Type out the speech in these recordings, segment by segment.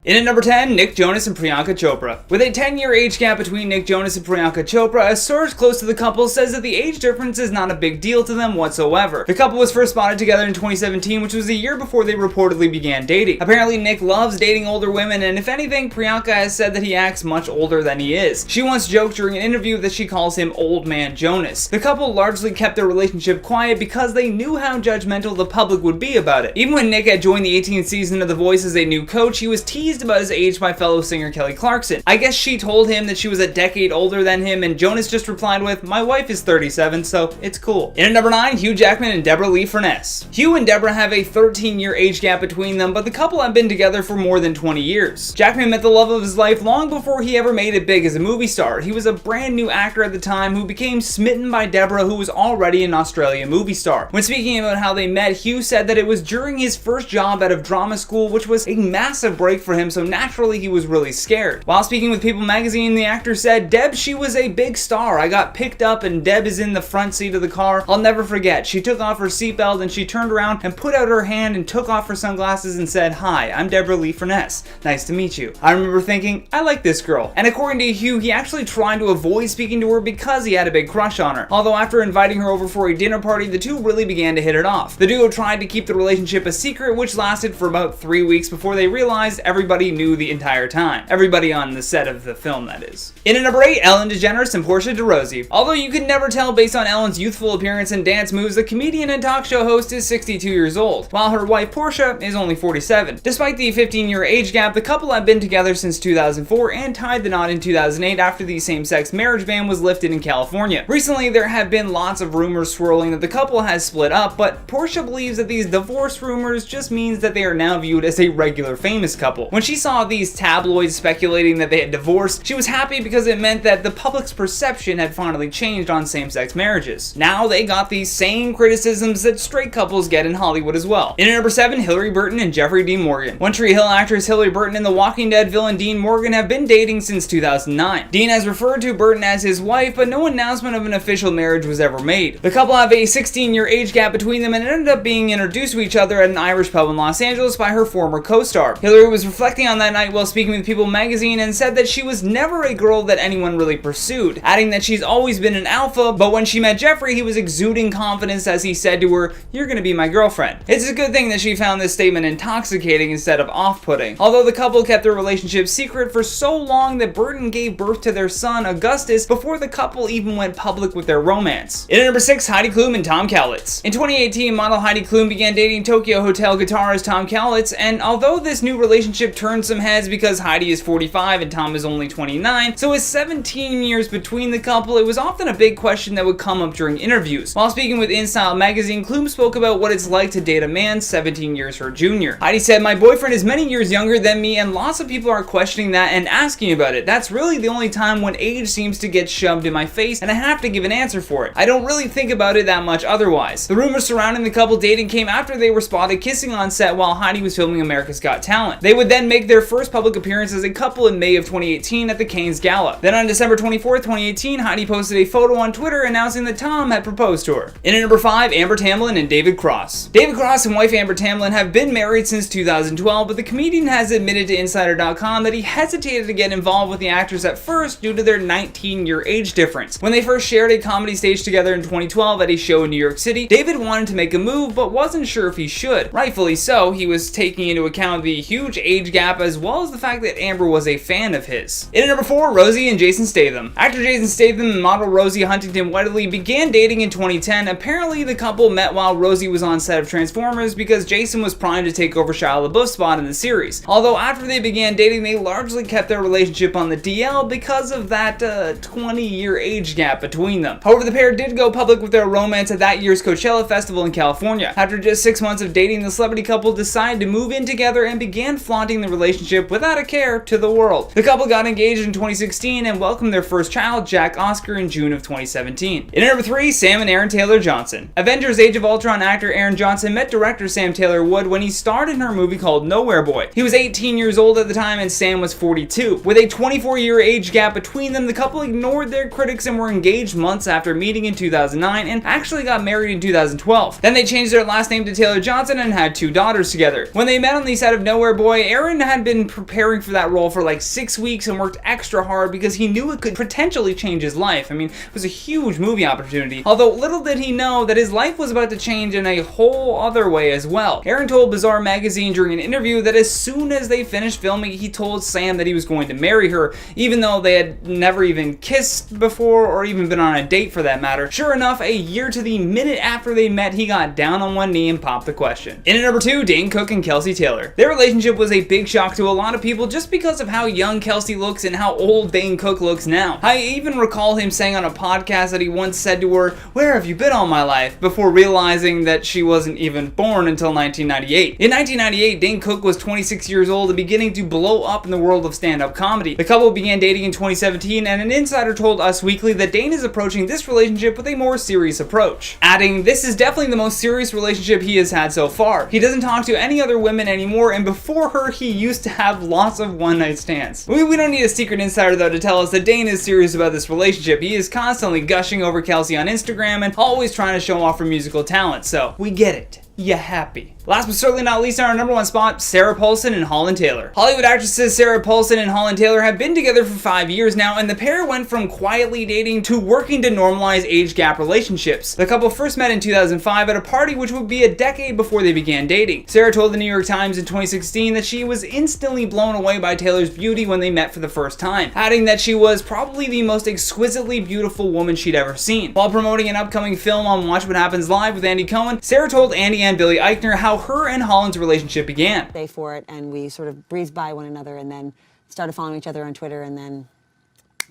In at number 10, Nick Jonas and Priyanka Chopra. With a 10-year age gap between Nick Jonas and Priyanka Chopra, a source close to the couple says that the age difference is not a big deal to them whatsoever. The couple was first spotted together in 2017, which was the year before they reportedly began dating. Apparently, Nick loves dating older women, and if anything, Priyanka has said that he acts much older than he is. She once joked during an interview that she calls him Old Man Jonas. The couple largely kept their relationship quiet because they knew how judgmental the public would be about it. Even when Nick had joined the 18th season of The Voice as a new coach, he was teased about his age by fellow singer Kelly Clarkson. I guess she told him that she was a decade older than him, and Jonas just replied with, "My wife is 37, so it's cool." In at number 9, Hugh Jackman and Deborra Lee-Furness. Hugh and Deborra have a 13-year age gap between them, but the couple have been together for more than 20 years. Jackman met the love of his life long before he ever made it big as a movie star. He was a brand new actor at the time who became smitten by Deborra, who was already an Australian movie star. When speaking about how they met, Hugh said that it was during his first job out of drama school, which was a massive break for him, so naturally he was really scared. While speaking with People magazine, the actor said, "Deb, she was a big star. I got picked up and Deb is in the front seat of the car. I'll never forget. She took off her seatbelt and she turned around and put out her hand and took off her sunglasses and said, 'Hi, I'm Deborra Lee-Furness. Nice to meet you.' I remember thinking, I like this girl." And according to Hugh, he actually tried to avoid speaking to her because he had a big crush on her. Although after inviting her over for a dinner party, the two really began to hit it off. The duo tried to keep the relationship a secret, which lasted for about 3 weeks before they realized everybody knew the entire time. Everybody on the set of the film, that is. In at number 8, Ellen DeGeneres and Portia de Rossi. Although you could never tell based on Ellen's youthful appearance and dance moves, the comedian and talk show host is 62 years old, while her wife Portia is only 47. Despite the 15-year age gap, the couple have been together since 2004 and tied the knot in 2008 after the same-sex marriage ban was lifted in California. Recently, there have been lots of rumors swirling that the couple has split up, but Portia believes that these divorce rumors just means that they are now viewed as a regular famous couple. When she saw these tabloids speculating that they had divorced, she was happy because it meant that the public's perception had finally changed on same-sex marriages. Now they got these same criticisms that straight couples get in Hollywood as well. In at number 7, Hilary Burton and Jeffrey Dean Morgan. One Tree Hill actress Hilary Burton and The Walking Dead villain Dean Morgan have been dating since 2009. Dean has referred to Burton as his wife, but no announcement of an official marriage was ever made. The couple have a 16-year age gap between them and ended up being introduced to each other at an Irish pub in Los Angeles by her former co-star. Hilary was reflecting on that night while speaking with People magazine and said that she was never a girl that anyone really pursued, adding that she's always been an alpha, but when she met Jeffrey, he was exuding confidence as he said to her, "You're gonna be my girlfriend." It's a good thing that she found this statement intoxicating instead of off-putting. Although the couple kept their relationship secret for so long that Burton gave birth to their son, Augustus, before the couple even went public with their romance. In at number 6, Heidi Klum and Tom Cowlitz. In 2018, model Heidi Klum began dating Tokyo Hotel guitarist Tom Cowlitz, and although this new relationship turned some heads because Heidi is 45 and Tom is only 29, so with 17 years between the couple, it was often a big question that would come up during interviews. While speaking with InStyle magazine, Klum spoke about what it's like to date a man 17 years her junior. Heidi said, "My boyfriend is many years younger than me, and lots of people are questioning that and asking about it. That's really the only time when age seems to get shoved in my face, and I have to give an answer for it. I don't really think about it that much otherwise." The rumors surrounding the couple dating came after they were spotted kissing on set while Heidi was filming America's Got Talent. They would then make their first public appearance as a couple in May of 2018 at the Cannes Gala. Then on December 24th, 2018, Heidi posted a photo on Twitter announcing that Tom had proposed to her. In at number 5, Amber Tamblyn and David Cross. David Cross and wife Amber Tamblyn have been married since 2012, but the comedian has admitted to Insider.com that he hesitated to get involved with the actress at first due to their 19-year age difference. When they first shared a comedy stage together in 2012 at a show in New York City, David wanted to make a move but wasn't sure if he should. Rightfully so, he was taking into account the huge age gap as well as the fact that Amber was a fan of his. In at number 4, Rosie and Jason Statham. Actor Jason Statham and model Rosie Huntington-Whiteley began dating in 2010. Apparently, the couple met while Rosie was on set of Transformers because Jason was primed to take over Shia LaBeouf's spot in the series. Although after they began dating, they largely kept their relationship on the DL because of that 20-year age gap between them. However, the pair did go public with their romance at that year's Coachella Festival in California. After just 6 months of dating, the celebrity couple decided to move in together and began flaunting the relationship without a care to the world. The couple got engaged in 2016 and welcomed their first child, Jack Oscar, in June of 2017. In at number 3, Sam and Aaron Taylor Johnson. Avengers Age of Ultron actor Aaron Johnson met director Sam Taylor Wood when he starred in her movie called Nowhere Boy. He was 18 years old at the time and Sam was 42. With a 24-year age gap between them, the couple ignored their critics and were engaged months after meeting in 2009 and actually got married in 2012. Then they changed their last name to Taylor Johnson and had 2 daughters together. When they met on the set of Nowhere Boy, Aaron Martin had been preparing for that role for like 6 weeks and worked extra hard because he knew it could potentially change his life. I mean, it was a huge movie opportunity. Although little did he know that his life was about to change in a whole other way as well. Aaron told Bizarre Magazine during an interview that as soon as they finished filming, he told Sam that he was going to marry her, even though they had never even kissed before or even been on a date for that matter. Sure enough, a year to the minute after they met, he got down on one knee and popped the question. In at number 2, Dane Cook and Kelsey Taylor. Their relationship was a big shock to a lot of people just because of how young Kelsey looks and how old Dane Cook looks now. I even recall him saying on a podcast that he once said to her, "Where have you been all my life?" before realizing that she wasn't even born until 1998. In 1998, Dane Cook was 26 years old and beginning to blow up in the world of stand-up comedy. The couple began dating in 2017, and an insider told Us Weekly that Dane is approaching this relationship with a more serious approach, adding, "This is definitely the most serious relationship he has had so far. He doesn't talk to any other women anymore, and before her, he used to have lots of one-night stands." We don't need a secret insider though to tell us that Dane is serious about this relationship. He is constantly gushing over Kelsey on Instagram and always trying to show off her musical talent, so we get it. You happy. Last but certainly not least, on our number 1 spot, Sarah Paulson and Holland Taylor. Hollywood actresses Sarah Paulson and Holland Taylor have been together for 5 years now, and the pair went from quietly dating to working to normalize age gap relationships. The couple first met in 2005 at a party which would be a decade before they began dating. Sarah told the New York Times in 2016 that she was instantly blown away by Taylor's beauty when they met for the first time, adding that she was probably the most exquisitely beautiful woman she'd ever seen. While promoting an upcoming film on Watch What Happens Live with Andy Cohen, Sarah told Andy and Billy Eichner how her and Holland's relationship began. Day for it, and we sort of breezed by one another and then started following each other on Twitter, and then...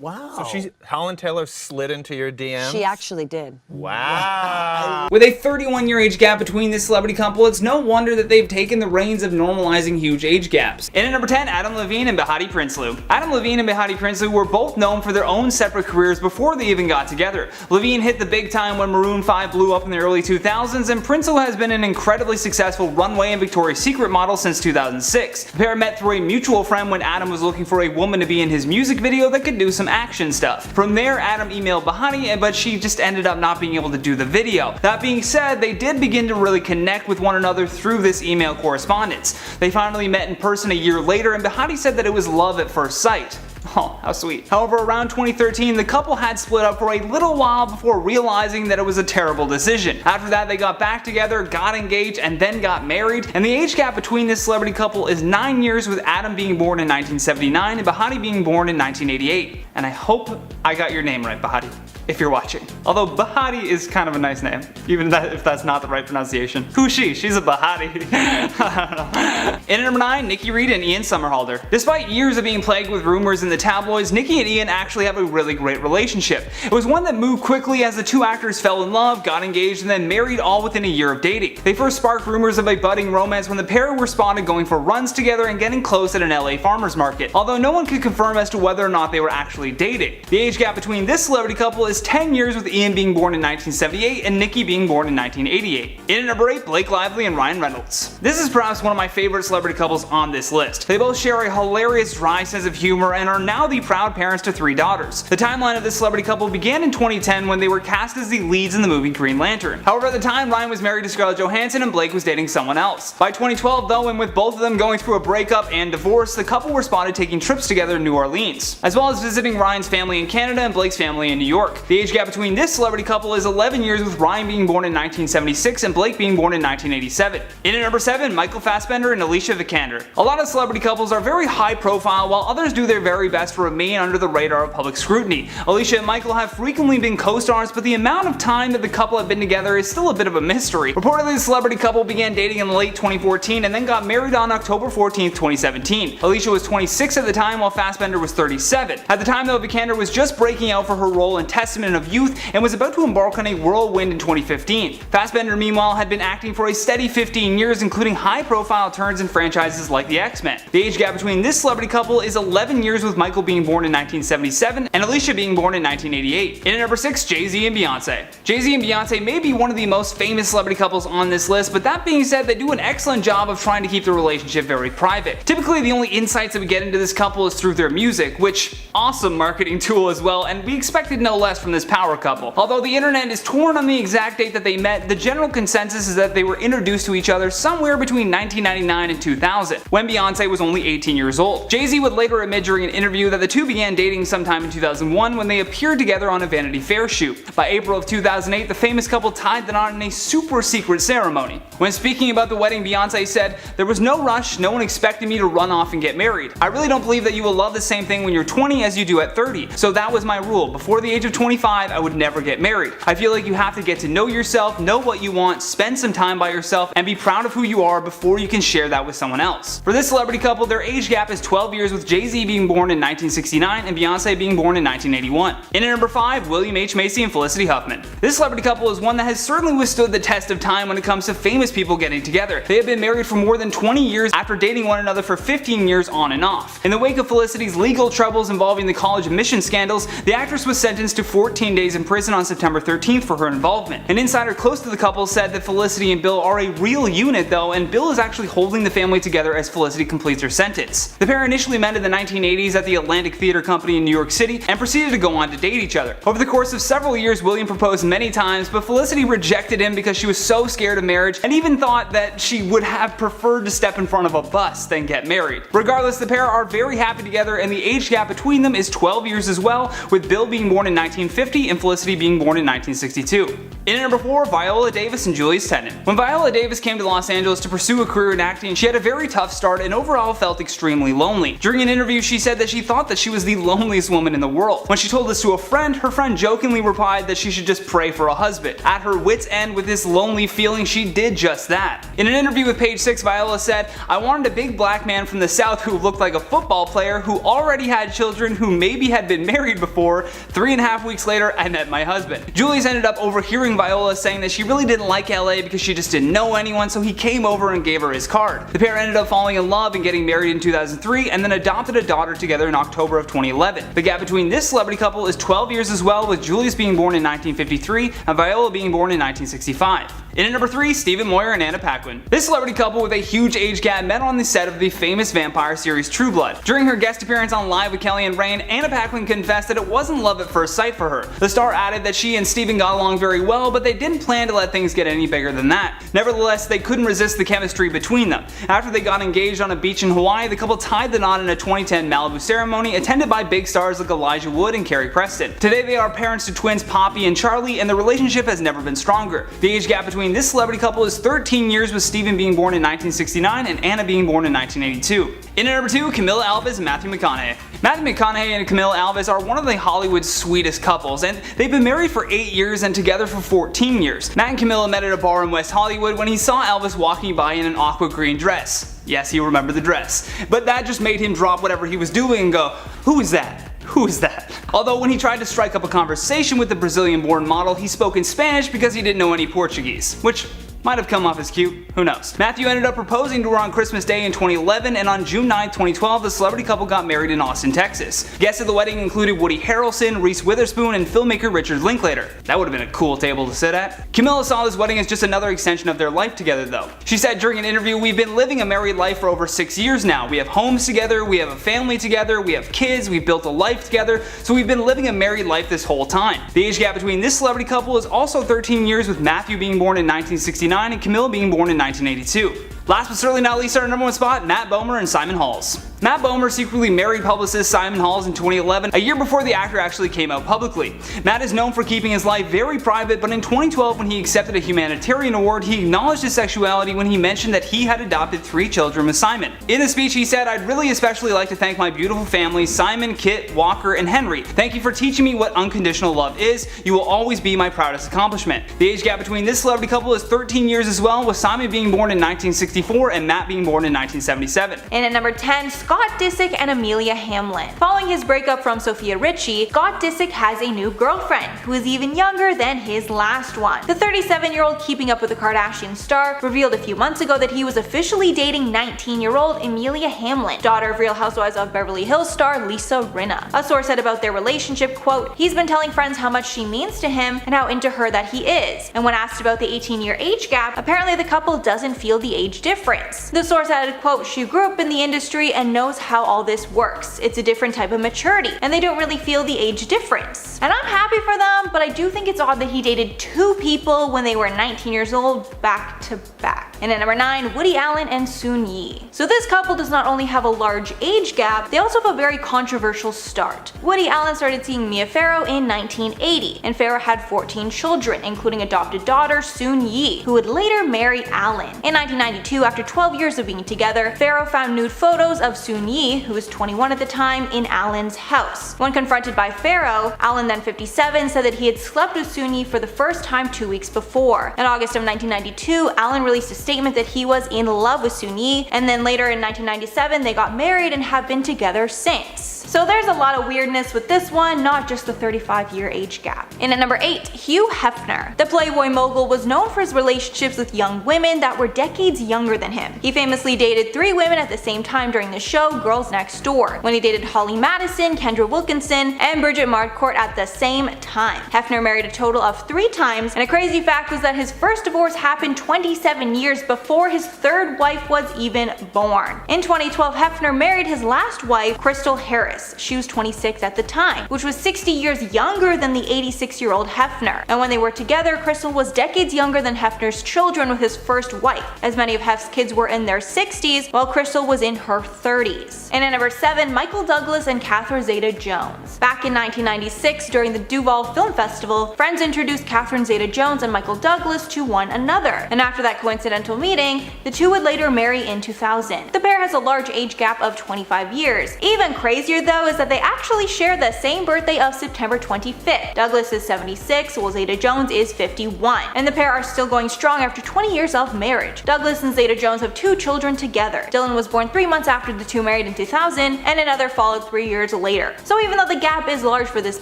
Wow. So Holland Taylor slid into your DMs? She actually did. Wow. With a 31-year age gap between this celebrity couple, it's no wonder that they've taken the reins of normalizing huge age gaps. In at number 10, Adam Levine and Behati Prinsloo. Adam Levine and Behati Prinsloo were both known for their own separate careers before they even got together. Levine hit the big time when Maroon 5 blew up in the early 2000s, and Prinsloo has been an incredibly successful runway and Victoria's Secret model since 2006. The pair met through a mutual friend when Adam was looking for a woman to be in his music video that could do some action stuff. From there, Adam emailed Behati, but she just ended up not being able to do the video. That being said, they did begin to really connect with one another through this email correspondence. They finally met in person a year later, and Behati said that it was love at first sight. Oh, how sweet. However, around 2013, the couple had split up for a little while before realizing that it was a terrible decision. After that, they got back together, got engaged, and then got married, and the age gap between this celebrity couple is 9 years, with Adam being born in 1979 and Behati being born in 1988. And I hope I got your name right, Behati, if you're watching. Although Behati is kind of a nice name, even if that's not the right pronunciation. Who's she? She's a Behati. I don't know. In at number 9, Nikki Reed and Ian Somerhalder. Despite years of being plagued with rumors in the tabloids, Nikki and Ian actually have a really great relationship. It was one that moved quickly as the two actors fell in love, got engaged, and then married all within a year of dating. They first sparked rumors of a budding romance when the pair were spotted going for runs together and getting close at an LA farmer's market, although no one could confirm as to whether or not they were actually dating. The age gap between this celebrity couple is 10 years, with Ian being born in 1978 and Nikki being born in 1988. In at number 8, Blake Lively and Ryan Reynolds. This is perhaps one of my favorite celebrity couples on this list. They both share a hilarious, dry sense of humor and are now the proud parents to 3 daughters. The timeline of this celebrity couple began in 2010 when they were cast as the leads in the movie Green Lantern. However, at the time, Ryan was married to Scarlett Johansson and Blake was dating someone else. By 2012 though, and with both of them going through a breakup and divorce, the couple were spotted taking trips together in New Orleans, as well as visiting Ryan's family in Canada and Blake's family in New York. The age gap between this celebrity couple is 11 years, with Ryan being born in 1976 and Blake being born in 1987. In at number 7, Michael Fassbender and Alicia Vikander. A lot of celebrity couples are very high profile, while others do their very best to remain under the radar of public scrutiny. Alicia and Michael have frequently been co-stars, but the amount of time that the couple have been together is still a bit of a mystery. Reportedly, the celebrity couple began dating in late 2014 and then got married on October 14, 2017. Alicia was 26 at the time, while Fassbender was 37. At the time though, Vikander was just breaking out for her role in Testament of Youth and was about to embark on a whirlwind in 2015. Fassbender, meanwhile, had been acting for a steady 15 years, including high-profile turns in franchises like the X-Men. The age gap between this celebrity couple is 11 years, with Michael being born in 1977 and Alicia being born in 1988. In at number 6, Jay-Z and Beyonce. Jay-Z and Beyonce may be one of the most famous celebrity couples on this list, but that being said, they do an excellent job of trying to keep the relationship very private. Typically, the only insights that we get into this couple is through their music, which awesome marketing tool as well, and we expected no less from from this power couple. Although the internet is torn on the exact date that they met, the general consensus is that they were introduced to each other somewhere between 1999 and 2000, when Beyonce was only 18 years old. Jay-Z would later admit during an interview that the two began dating sometime in 2001 when they appeared together on a Vanity Fair shoot. By April of 2008, the famous couple tied the knot in a super secret ceremony. When speaking about the wedding, Beyonce said, "There was no rush, no one expected me to run off and get married. I really don't believe that you will love the same thing when you're 20 as you do at 30, so that was my rule. Before the age of 25, I would never get married. I feel like you have to get to know yourself, know what you want, spend some time by yourself, and be proud of who you are before you can share that with someone else." For this celebrity couple, their age gap is 12 years, with Jay-Z being born in 1969 and Beyonce being born in 1981. In at number 5, William H. Macy and Felicity Huffman. This celebrity couple is one that has certainly withstood the test of time when it comes to famous people getting together. They have been married for more than 20 years after dating one another for 15 years on and off. In the wake of Felicity's legal troubles involving the college admission scandals, the actress was sentenced to 14 days in prison on September 13th for her involvement. An insider close to the couple said that Felicity and Bill are a real unit though, and Bill is actually holding the family together as Felicity completes her sentence. The pair initially met in the 1980s at the Atlantic Theater Company in New York City and proceeded to go on to date each other. Over the course of several years, William proposed many times, but Felicity rejected him because she was so scared of marriage and even thought that she would have preferred to step in front of a bus than get married. Regardless, the pair are very happy together, and the age gap between them is 12 years as well, with Bill being born in 1950 and Felicity being born in 1962. In at number 4, Viola Davis and Julius Tennant. When Viola Davis came to Los Angeles to pursue a career in acting, she had a very tough start and overall felt extremely lonely. During an interview, she said that she thought that she was the loneliest woman in the world. When she told this to a friend, her friend jokingly replied that she should just pray for a husband. At her wit's end with this lonely feeling, she did just that. In an interview with Page 6, Viola said, "I wanted a big black man from the South who looked like a football player, who already had children, who maybe had been married before. 3.5 weeks later, I met my husband." Julius ended up overhearing Viola saying that she really didn't like LA because she just didn't know anyone, so he came over and gave her his card. The pair ended up falling in love and getting married in 2003, and then adopted a daughter together in October of 2011. The gap between this celebrity couple is 12 years as well, with Julius being born in 1953 and Viola being born in 1965. In at number 3, Stephen Moyer and Anna Paquin. This celebrity couple with a huge age gap met on the set of the famous vampire series True Blood. During her guest appearance on Live with Kelly and Rain, Anna Paquin confessed that it wasn't love at first sight for her. The star added that she and Stephen got along very well, but they didn't plan to let things get any bigger than that. Nevertheless, they couldn't resist the chemistry between them. After they got engaged on a beach in Hawaii, the couple tied the knot in a 2010 Malibu ceremony attended by big stars like Elijah Wood and Carrie Preston. Today they are parents to twins Poppy and Charlie, and the relationship has never been stronger. The age gap between this celebrity couple is 13 years, with Stephen being born in 1969 and Anna being born in 1982. In at number 2, Camilla Alves and Matthew McConaughey. Matthew McConaughey and Camilla Alves are one of the Hollywood's sweetest couples, and they've been married for 8 years and together for 14 years. Matt and Camilla met at a bar in West Hollywood when he saw Alves walking by in an aqua green dress. Yes, you remember the dress. But that just made him drop whatever he was doing and go, "Who is that? Who is that?" Although when he tried to strike up a conversation with the Brazilian-born model, he spoke in Spanish because he didn't know any Portuguese, which might have come off as cute, who knows. Matthew ended up proposing to her on Christmas Day in 2011, and on June 9, 2012, the celebrity couple got married in Austin, Texas. Guests at the wedding included Woody Harrelson, Reese Witherspoon, and filmmaker Richard Linklater. That would have been a cool table to sit at. Camilla saw this wedding as just another extension of their life together though. She said during an interview, "We've been living a married life for over 6 years now. We have homes together, we have a family together, we have kids, we've built a life together, so we've been living a married life this whole time." The age gap between this celebrity couple is also 13 years, with Matthew being born in 1969 and Camilla being born in 1982. Last but certainly not least, our number 1 spot, Matt Bomer and Simon Halls. Matt Bomer secretly married publicist Simon Halls in 2011, a year before the actor actually came out publicly. Matt is known for keeping his life very private, but in 2012 when he accepted a humanitarian award, he acknowledged his sexuality when he mentioned that he had adopted 3 children with Simon. In the speech he said, "I'd really especially like to thank my beautiful family, Simon, Kit, Walker, and Henry. Thank you for teaching me what unconditional love is. You will always be my proudest accomplishment." The age gap between this celebrity couple is 13 years as well, with Simon being born in 1964 and Matt being born in 1977. And at number 10, Scott Disick and Amelia Hamlin. Following his breakup from Sophia Richie, Scott Disick has a new girlfriend, who is even younger than his last one. The 37-year-old Keeping Up with the Kardashians star revealed a few months ago that he was officially dating 19-year-old Amelia Hamlin, daughter of Real Housewives of Beverly Hills star Lisa Rinna. A source said about their relationship, quote, "He's been telling friends how much she means to him and how into her that he is." And when asked about the 18-year age gap, apparently the couple doesn't feel the age difference. The source added, quote, "She grew up in the industry and knows how all this works. It's a different type of maturity, and they don't really feel the age difference. And I'm happy for them, but I do think it's odd that he dated 2 people when they were 19 years old back to back. And at number 9, Woody Allen and Soon-Yi. So this couple does not only have a large age gap, they also have a very controversial start. Woody Allen started seeing Mia Farrow in 1980, and Farrow had 14 children, including adopted daughter Soon-Yi, who would later marry Allen. In 1992, after 12 years of being together, Farrow found nude photos of Soon-Yi, who was 21 at the time, in Allen's house. When confronted by Farrow, Allen, then 57, said that he had slept with Soon-Yi for the first time 2 weeks before. In August of 1992, Allen released a statement that he was in love with Soon-Yi, and then later in 1997 they got married and have been together since. So there's a lot of weirdness with this one, not just the 35-year age gap. And at number 8, Hugh Hefner. The Playboy mogul was known for his relationships with young women that were decades younger than him. He famously dated 3 women at the same time during the show Girls Next Door, when he dated Holly Madison, Kendra Wilkinson, and Bridget Marcourt at the same time. Hefner married a total of 3 times, and a crazy fact was that his first divorce happened 27 years before his 3rd wife was even born. In 2012, Hefner married his last wife, Crystal Harris. She was 26 at the time, which was 60 years younger than the 86-year-old Hefner. And when they were together, Crystal was decades younger than Hefner's children with his first wife, as many of Hef's kids were in their 60s, while Crystal was in her 30s. And at number 7, Michael Douglas and Catherine Zeta-Jones. Back in 1996, during the Duval Film Festival, friends introduced Catherine Zeta-Jones and Michael Douglas to one another, and after that coincidental meeting, the two would later marry in 2000. The pair has a large age gap of 25 years. Even crazier though is that they actually share the same birthday of September 25th. Douglas is 76, while Zeta-Jones is 51, and the pair are still going strong after 20 years of marriage. Douglas and Zeta-Jones have 2 children together. Dylan was born 3 months after the two married in 2000, and another followed 3 years later. So even though the gap is large for this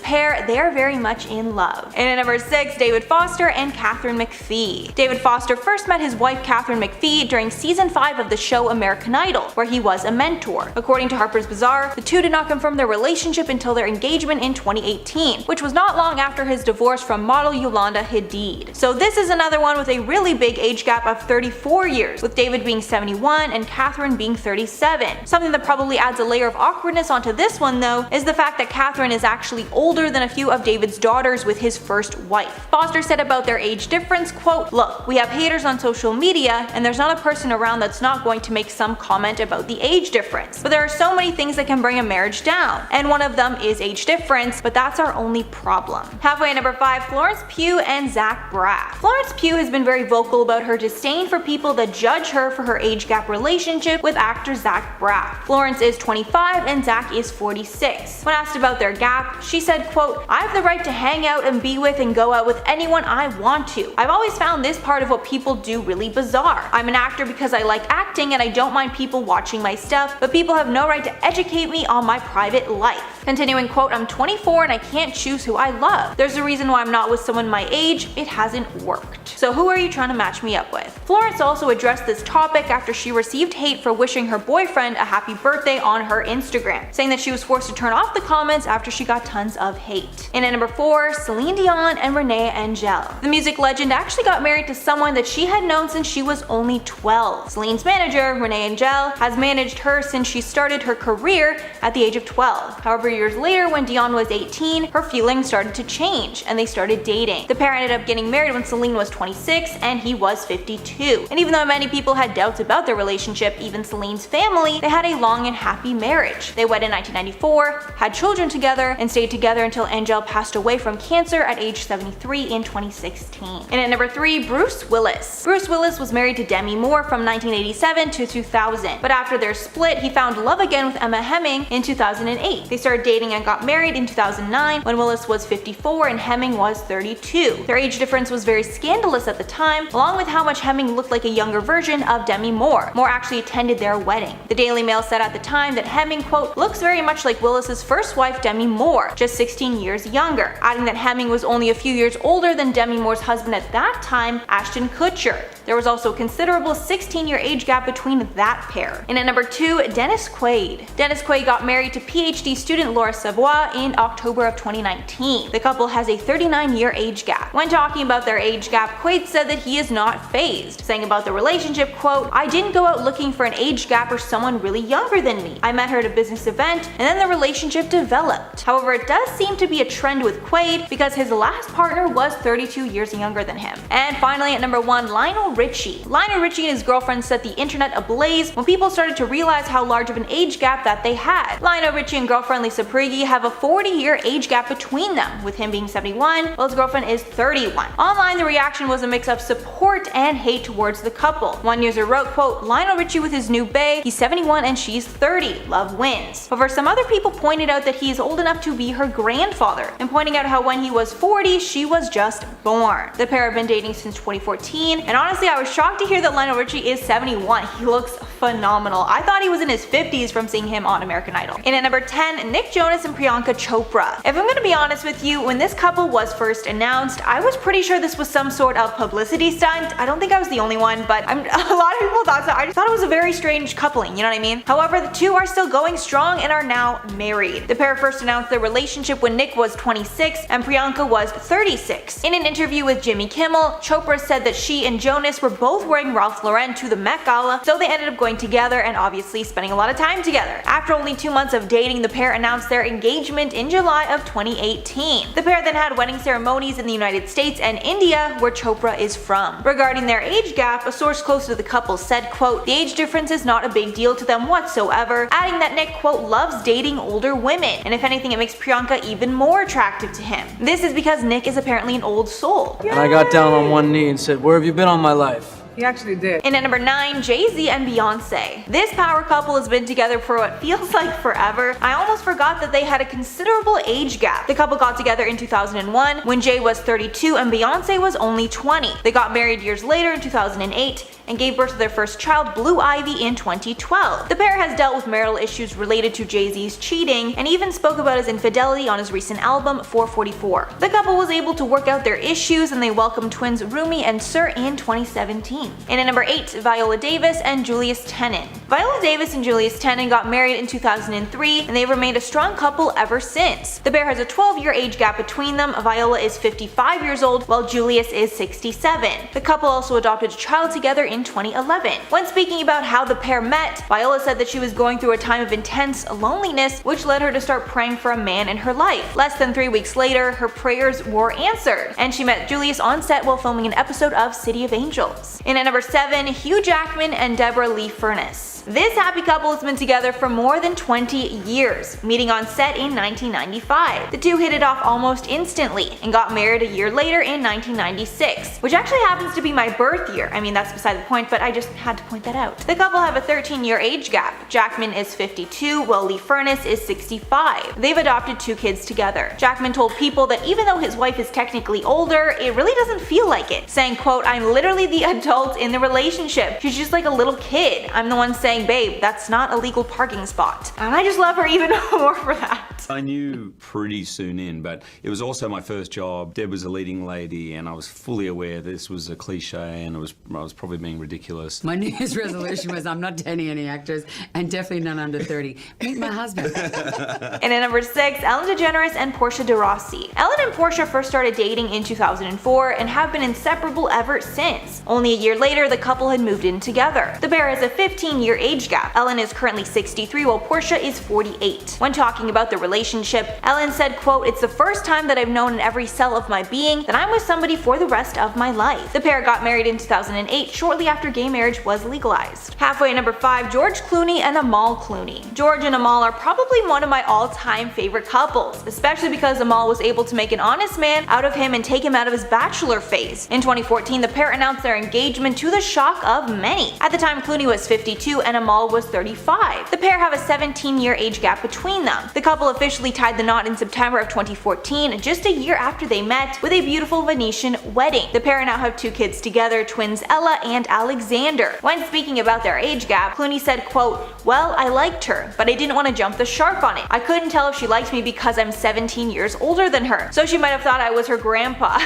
pair, they are very much in love. And at number 6, David Foster and Katharine McPhee. David Foster first met his wife Katharine McPhee during season 5 of the show American Idol, where he was a mentor. According to Harper's Bazaar, the two did not confirm their relationship until their engagement in 2018, which was not long after his divorce from model Yolanda Hadid. So this is another one with a really big age gap of 34 years, with David being 71 and Katharine being 37. Something that probably adds a layer of awkwardness onto this one though is the fact that Katharine is actually older than a few of David's daughters with his first wife. Foster said about their age difference, quote, "Look, we have haters on social media, and there's not a person around that's not going to make some comment about the age difference. But there are so many things that can bring a marriage down, and one of them is age difference, but that's our only problem." Halfway at number 5, Florence Pugh and Zach Braff. Florence Pugh has been very vocal about her disdain for people that judge her for her age gap relationship with actor Zach Braff. Florence is 25 and Zach is 46. When asked about their gap, she said, quote, "I have the right to hang out and be with and go out with anyone I want to. I've always found this part of what people do really bizarre. I'm an actor because I like acting and I don't mind people watching my stuff, but people have no right to educate me on my private life." Continuing, quote, "I'm 24 and I can't choose who I love. There's a reason why I'm not with someone my age. It hasn't worked. So who are you trying to match me up with?" Florence also addressed this topic after she received hate for wishing her boyfriend a happy birthday on her Instagram, saying that she was forced to turn off the comments after she got tons of hate. And at number 4, Celine Dion and Renee Angel. The music legend actually got married to someone that she had known since she was only 12. Celine's manager, Renee Angel, has managed her since she started her career at the age of 12. However, years later, when Dion was 18, her feelings started to change and they started dating. The pair ended up getting married when Celine was 26 and he was 52. And even though many people had doubts about their relationship, even Celine's family, they had a long and happy marriage. They wed in 1994, had children together, and stayed together until Angel passed away from cancer at age 73 in 2016. And at number 3, Bruce Willis. Bruce Willis was married to Demi Moore from 1987 to 2000, but after their split, he found love again with Emma Hemming in 2008. They started dating and got married in 2009 when Willis was 54 and Hemming was 32. Their age difference was very scandalous at the time, along with how much Hemming looked like a younger version of Demi Moore. Moore actually attended their wedding. The Daily Mail said at the time that Hemming, quote, "looks very much like Willis's first wife Demi Moore, just 16 years younger," adding that Hemming was only a few years older than Demi Moore's husband at that time, Ashton Kutcher. There was also a considerable 16-year age gap between that pair. And at number 2, Dennis Quaid. Dennis Quaid got married to PhD student agent Laura Savoie in October of 2019. The couple has a 39-year age gap. When talking about their age gap, Quaid said that he is not fazed, saying about the relationship, quote, "I didn't go out looking for an age gap or someone really younger than me. I met her at a business event and then the relationship developed." However, it does seem to be a trend with Quaid because his last partner was 32 years younger than him. And finally, at number 1, Lionel Richie. Lionel Richie and his girlfriend set the internet ablaze when people started to realize how large of an age gap that they had. Lionel Richie and girlfriend Lisa Prigge have a 40-year age gap between them, with him being 71 while his girlfriend is 31. Online, the reaction was a mix of support and hate towards the couple. One user wrote, quote, "Lionel Richie with his new bae, he's 71 and she's 30, love wins." However, some other people pointed out that he is old enough to be her grandfather, and pointing out how when he was 40, she was just born. The pair have been dating since 2014, and honestly, I was shocked to hear that Lionel Richie is 71. He looks phenomenal. I thought he was in his 50s from seeing him on American Idol. And at number 10, Nick Jonas and Priyanka Chopra. If I'm gonna be honest with you, when this couple was first announced, I was pretty sure this was some sort of publicity stunt. I don't think I was the only one, but a lot of people thought so. I just thought it was a very strange coupling, you know what I mean? However, the two are still going strong and are now married. The pair first announced their relationship when Nick was 26 and Priyanka was 36. In an interview with Jimmy Kimmel, Chopra said that she and Jonas were both wearing Ralph Lauren to the Met Gala, so they ended up going together and obviously spending a lot of time together. After only 2 months of dating, the pair announced their engagement in July of 2018. The pair then had wedding ceremonies in the United States and India, where Chopra is from. Regarding their age gap, a source close to the couple said, quote, "The age difference is not a big deal to them whatsoever," adding that Nick, quote, "loves dating older women, and if anything it makes Priyanka even more attractive to him." This is because Nick is apparently an old soul. And I got down on one knee and said, "Where have you been all my life?" He actually did. And at number 9, Jay-Z and Beyonce. This power couple has been together for what feels like forever. I almost forgot that they had a considerable age gap. The couple got together in 2001 when Jay was 32 and Beyonce was only 20. They got married years later in 2008 and gave birth to their first child, Blue Ivy, in 2012. The pair has dealt with marital issues related to Jay-Z's cheating and even spoke about his infidelity on his recent album, 444. The couple was able to work out their issues and they welcomed twins Rumi and Sir in 2017. And at number 8, Viola Davis and Julius Tenen. Viola Davis and Julius Tenen got married in 2003 and they've remained a strong couple ever since. The pair has a 12-year age gap between them. Viola is 55 years old while Julius is 67. The couple also adopted a child together in 2011. When speaking about how the pair met, Viola said that she was going through a time of intense loneliness, which led her to start praying for a man in her life. Less than 3 weeks later, her prayers were answered, and she met Julius on set while filming an episode of City of Angels. And at number 7, Hugh Jackman and Deborra Lee-Furness. This happy couple has been together for more than 20 years, meeting on set in 1995. The two hit it off almost instantly and got married a year later in 1996, which actually happens to be my birth year. I mean, that's beside the point, but I just had to point that out. The couple have a 13-year age gap. Jackman is 52 while Lee-Furness is 65. They've adopted 2 kids together. Jackman told People that even though his wife is technically older, it really doesn't feel like it, saying, quote, "I'm literally the adult in the relationship. She's just like a little kid. I'm the one saying, babe, that's not a legal parking spot." And I just love her even more for that. I knew pretty soon in, but it was also my first job. Deb was a leading lady and I was fully aware this was a cliche and I was probably being ridiculous. My New Year's resolution was I'm not dating any actors and definitely none under 30. Meet my husband. And at number 6, Ellen DeGeneres and Portia de Rossi. Ellen and Portia first started dating in 2004 and have been inseparable ever since. Only a year later, the couple had moved in together. The pair has a 15-year age gap. Ellen is currently 63 while Portia is 48. When talking about the relationship, Ellen said, quote, "It's the first time that I've known in every cell of my being that I'm with somebody for the rest of my life." The pair got married in 2008, shortly after gay marriage was legalized. Halfway at number 5, George Clooney and Amal Clooney. George and Amal are probably one of my all-time favorite couples, especially because Amal was able to make an honest man out of him and take him out of his bachelor phase. In 2014, the pair announced their engagement to the shock of many. At the time, Clooney was 52 and Amal was 35. The pair have a 17-year age gap between them. The couple officially tied the knot in September of 2014, just a year after they met, with a beautiful Venetian wedding. The pair now have 2 kids together, twins Ella and Alexander. When speaking about their age gap, Clooney said, quote, "Well, I liked her, but I didn't want to jump the shark on it. I couldn't tell if she liked me because I'm 17 years older than her, so she might have thought I was her grandpa."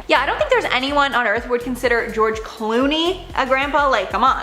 Yeah, I don't think there's anyone on earth who would consider George Clooney a grandpa, like, come on.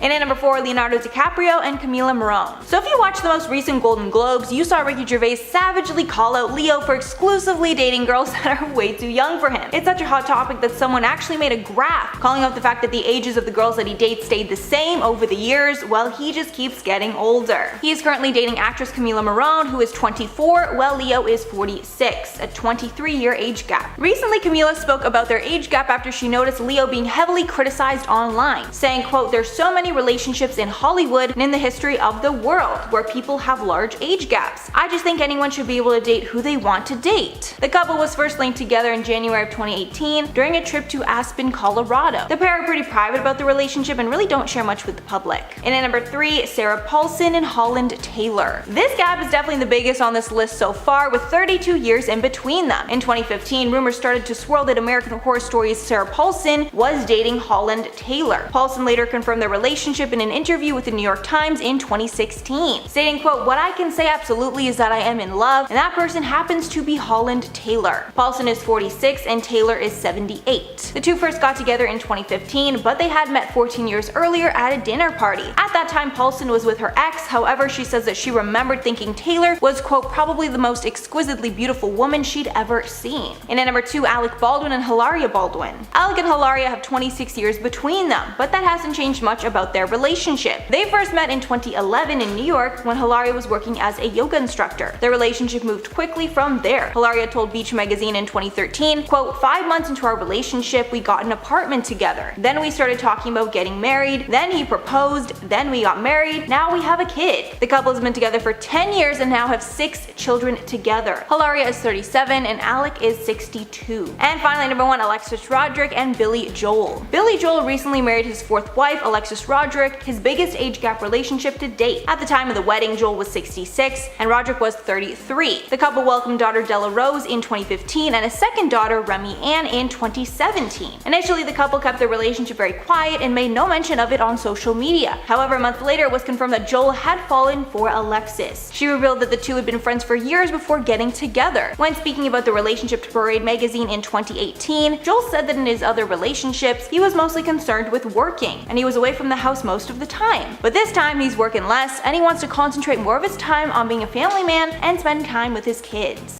And at number 4, Leonardo DiCaprio and Camila Morrone. So if you watched the most recent Golden Globes, you saw Ricky Gervais savagely call out Leo for exclusively dating girls that are way too young for him. It's such a hot topic that someone actually made a graph calling out the fact that the ages of the girls that he dates stayed the same over the years while he just keeps getting older. He is currently dating actress Camila Morrone, who is 24, while Leo is 46, a 23-year age gap. Recently, Camila spoke about their age gap after she noticed Leo being heavily criticized online, saying, quote, "There's so many relationships in Hollywood and in the history of the world where people have large age gaps. I just think anyone should be able to date who they want to date." The couple was first linked together in January of 2018 during a trip to Aspen, Colorado. The pair are pretty private about the relationship and really don't share much with the public. And at number 3, Sarah Paulson and Holland Taylor. This gap is definitely the biggest on this list so far, with 32 years in between them. In 2015, rumors started to swirl that American Horror Story's Sarah Paulson was dating Holland Taylor. Paulson later confirmed their relationship in an interview with the New York Times in 2016, stating, quote, "What I can say absolutely is that I am in love, and that person happens to be Holland Taylor." Paulson is 46 and Taylor is 78. The two first got together in 2015, but they had met 14 years earlier at a dinner party. At that time, Paulson was with her ex. However, she says that she remembered thinking Taylor was, quote, "probably the most exquisitely beautiful woman she'd ever seen." And at number 2, Alec Baldwin and Hilaria Baldwin. Alec and Hilaria have 26 years between them, but that hasn't changed much about their relationship. They first met in 2011 in New York when Hilaria was working as a yoga instructor. Their relationship moved quickly from there. Hilaria told Beach magazine in 2013, quote, "5 months into our relationship, we got an apartment together. Then we started talking about getting married. Then he proposed. Then we got married. Now we have a kid." The couple has been together for 10 years and now have 6 children together. Hilaria is 37 and Alec is 62. And finally, number 1, Alexis Roderick and Billy Joel. Billy Joel recently married his 4th wife, Alexis Roderick, his biggest age gap relationship to date. At the time of the wedding, Joel was 66 and Roderick was 33. The couple welcomed daughter Della Rose in 2015 and a second daughter, Remy Ann, in 2017. Initially, the couple kept their relationship very quiet and made no mention of it on social media. However, a month later, it was confirmed that Joel had fallen for Alexis. She revealed that the two had been friends for years before getting together. When speaking about the relationship to Parade magazine in 2018, Joel said that in his other relationships, he was mostly concerned with working, and he was away from the house most of the time. But this time, he's working less, and he wants to concentrate more of his time on being a family man and spend time with his kids.